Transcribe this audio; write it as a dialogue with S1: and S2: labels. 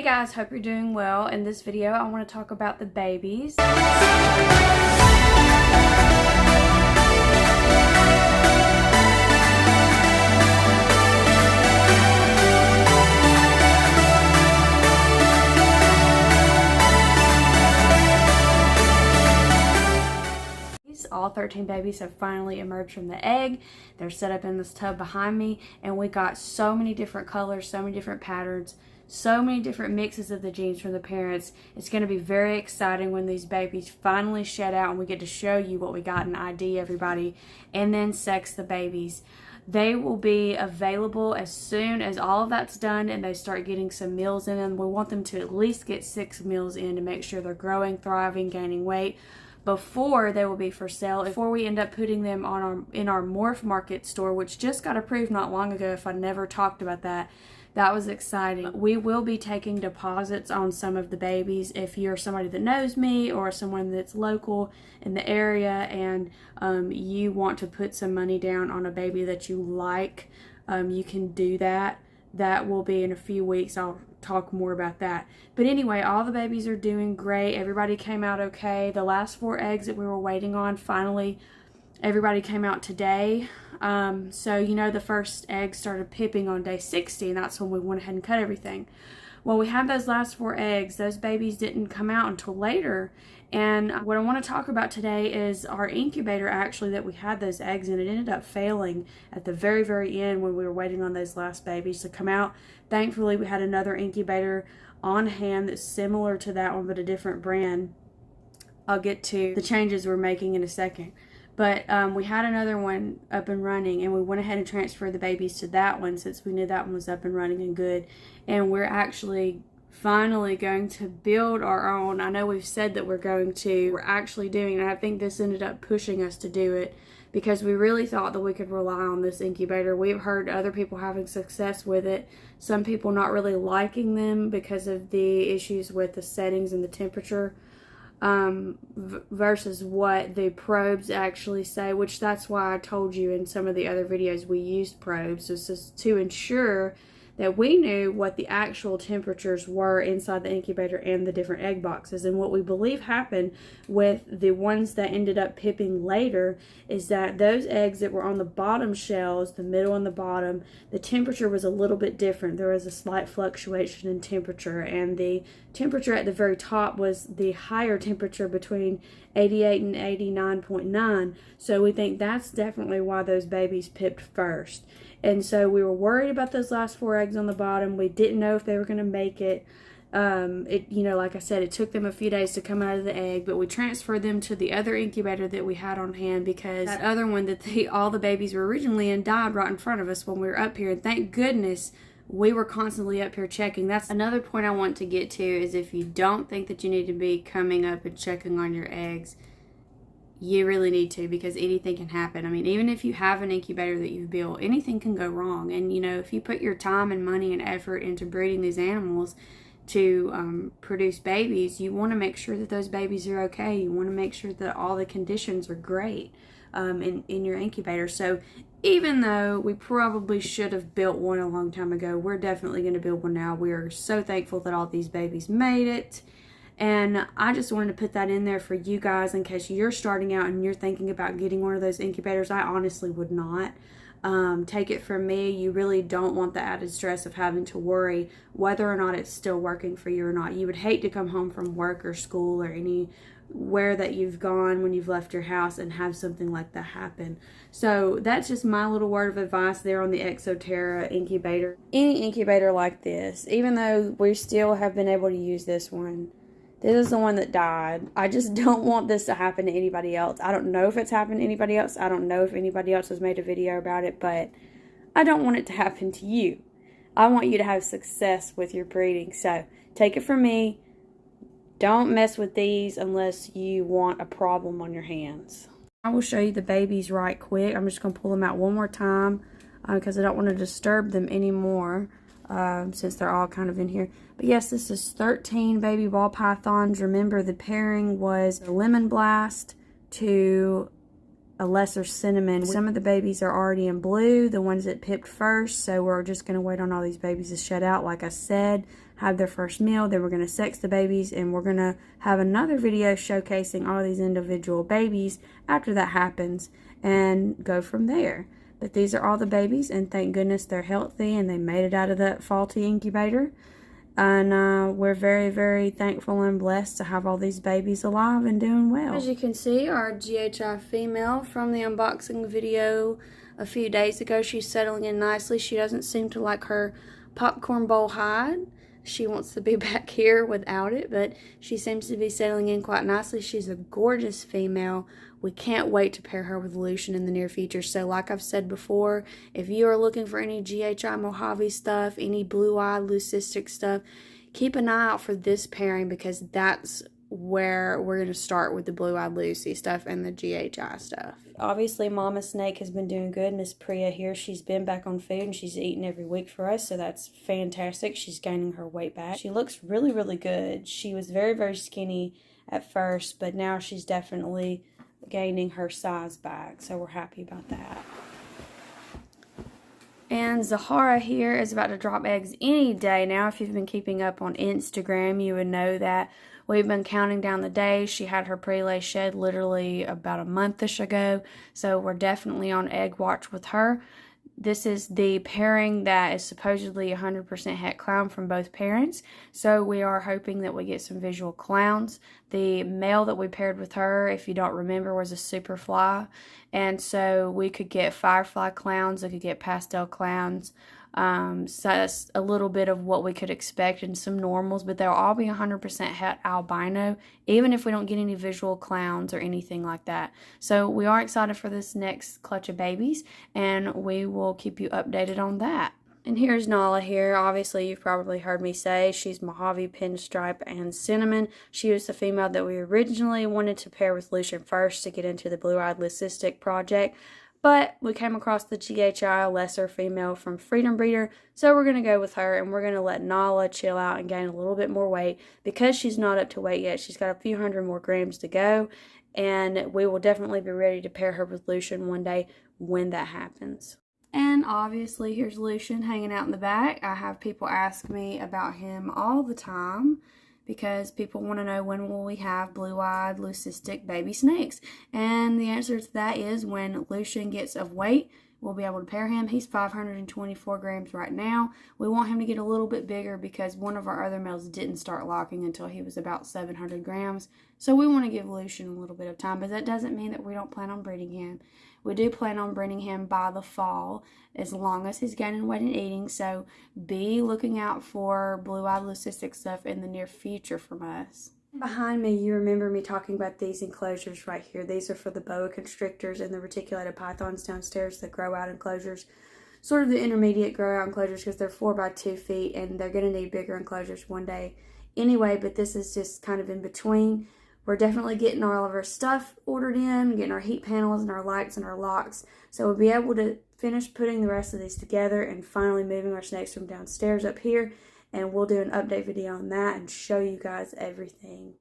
S1: Hey guys, hope you're doing well. In this video, I want to talk about the babies. All 13 babies have finally emerged from the egg. They're set up in this tub behind me, and we got so many different colors, so many different patterns, so many different mixes of the genes from the parents. It's going to be very exciting when these babies finally shed out and we get to show you what we got and ID everybody, and then sex the babies. They will be available as soon as all of that's done and they start getting some meals in them. We want them to at least get 6 meals in to make sure they're growing, thriving, gaining weight before they will be for sale, before we end up putting them on in our Morph Market store, which just got approved not long ago. If I never talked about that, that was exciting. We will be taking deposits on some of the babies. If you're somebody that knows me or someone that's local in the area and you want to put some money down on a baby that you like, you can do that. That will be in a few weeks. I'll talk more about that. But anyway, all the babies are doing great. Everybody came out okay. The last 4 eggs that we were waiting on, finally, everybody came out today. So, you know, the first egg started pipping on day 60, and that's when we went ahead and cut everything. Well, we had those last 4 eggs. Those babies didn't come out until later. And what I want to talk about today is our incubator, actually, that we had those eggs in. It ended up failing at the very, very end when we were waiting on those last babies to come out. Thankfully, we had another incubator on hand that's similar to that one, but a different brand. I'll get to the changes we're making in a second. But we had another one up and running, and we went ahead and transferred the babies to that one since we knew that one was up and running and good. And we're actually finally going to build our own. I know we've said that we're going to. We're actually doing it. And I think this ended up pushing us to do it because we really thought that we could rely on this incubator. We've heard other people having success with it. Some people not really liking them because of the issues with the settings and the temperature. Versus what the probes actually say, which that's why I told you in some of the other videos we used probes. This is to ensure that we knew what the actual temperatures were inside the incubator and the different egg boxes. And what we believe happened with the ones that ended up pipping later is that those eggs that were on the bottom shells, the middle and the bottom, the temperature was a little bit different. There was a slight fluctuation in temperature, and the temperature at the very top was the higher temperature between 88 and 89.9. So we think that's definitely why those babies pipped first. And so we were worried about those last 4 eggs on the bottom. We didn't know if they were going to make it. You know, like I said, it took them a few days to come out of the egg, but we transferred them to the other incubator that we had on hand because that other one that all the babies were originally in died right in front of us when we were up here. And thank goodness we were constantly up here checking. That's another point I want to get to, is if you don't think that you need to be coming up and checking on your eggs, you really need to, because anything can happen. I mean, even if you have an incubator that you've built, anything can go wrong. And, you know, if you put your time and money and effort into breeding these animals to produce babies, you want to make sure that those babies are okay. You want to make sure that all the conditions are great in your incubator. So even though we probably should have built one a long time ago, we're definitely going to build one now. We are so thankful that all these babies made it. And I just wanted to put that in there for you guys in case you're starting out and you're thinking about getting one of those incubators. I honestly would not. Take it from me, you really don't want the added stress of having to worry whether or not it's still working for you or not. You would hate to come home from work or school or anywhere that you've gone when you've left your house and have something like that happen. So that's just my little word of advice there on the Exoterra incubator. Any incubator like this, even though we still have been able to use this one, this is the one that died. I just don't want this to happen to anybody else. I don't know if it's happened to anybody else. I don't know if anybody else has made a video about it, but I don't want it to happen to you. I want you to have success with your breeding. So take it from me. Don't mess with these unless you want a problem on your hands. I will show you the babies right quick. I'm just going to pull them out one more time because I don't want to disturb them anymore. Since they're all kind of in here. But yes, this is 13 baby ball pythons. Remember, the pairing was a lemon blast to a lesser cinnamon. Some of the babies are already in blue, the ones that pipped first, so we're just going to wait on all these babies to shed out. Like I said, have their first meal. Then we're going to sex the babies, and we're going to have another video showcasing all these individual babies after that happens and go from there. But these are all the babies, and thank goodness they're healthy and they made it out of that faulty incubator. And we're very, very thankful and blessed to have all these babies alive and doing well. As you can see, our GHI female from the unboxing video a few days ago, she's settling in nicely. She doesn't seem to like her popcorn bowl hide. She wants to be back here without it, but she seems to be settling in quite nicely. She's a gorgeous female. We can't wait to pair her with Lucian in the near future. So like I've said before, if you are looking for any GHI Mojave stuff, any blue-eyed leucistic stuff, keep an eye out for this pairing, because that's where we're going to start with the blue-eyed Lucy stuff and the GHI stuff. Obviously, Mama Snake has been doing good. Miss Priya here, she's been back on food and she's eating every week for us, so that's fantastic. She's gaining her weight back. She looks really, really good. She was very, very skinny at first, but now she's definitely gaining her size back, so we're happy about that. And Zahara here is about to drop eggs any day now. If you've been keeping up on Instagram, you would know that we've been counting down the days. She had her pre-lay shed literally about a month-ish ago, so we're definitely on egg watch with her. This is the pairing that is supposedly 100% het clown from both parents, so we are hoping that we get some visual clowns. The male that we paired with her, if you don't remember, was a super fly, and so we could get firefly clowns, we could get pastel clowns. So that's a little bit of what we could expect, and some normals, but they'll all be 100% het albino, even if we don't get any visual clowns or anything like that. So we are excited for this next clutch of babies, and we will keep you updated on that. And here's Nala here. Obviously, you've probably heard me say she's Mojave, Pinstripe, and Cinnamon. She was the female that we originally wanted to pair with Lucian first to get into the blue-eyed leucistic project. But we came across the GHI lesser female from Freedom Breeder, so we're going to go with her, and we're going to let Nala chill out and gain a little bit more weight. Because she's not up to weight yet, she's got a few hundred more grams to go, and we will definitely be ready to pair her with Lucian one day when that happens. And obviously, here's Lucian hanging out in the back. I have people ask me about him all the time, because people want to know when will we have blue-eyed leucistic baby snakes. And the answer to that is when Lucian gets of weight, we'll be able to pair him. He's 524 grams right now. We want him to get a little bit bigger because one of our other males didn't start locking until he was about 700 grams. So we want to give Lucian a little bit of time, but that doesn't mean that we don't plan on breeding him. We do plan on breeding him by the fall, as long as he's gaining weight and eating. So be looking out for blue-eyed leucistic stuff in the near future from us. Behind me, you remember me talking about these enclosures right here. These are for the boa constrictors and the reticulated pythons downstairs, the grow out enclosures. Sort of the intermediate grow out enclosures, because they're 4 by 2 feet and they're going to need bigger enclosures one day anyway, but this is just kind of in between. We're definitely getting all of our stuff ordered in, getting our heat panels and our lights and our locks. So we'll be able to finish putting the rest of these together and finally moving our snakes from downstairs up here. And we'll do an update video on that and show you guys everything.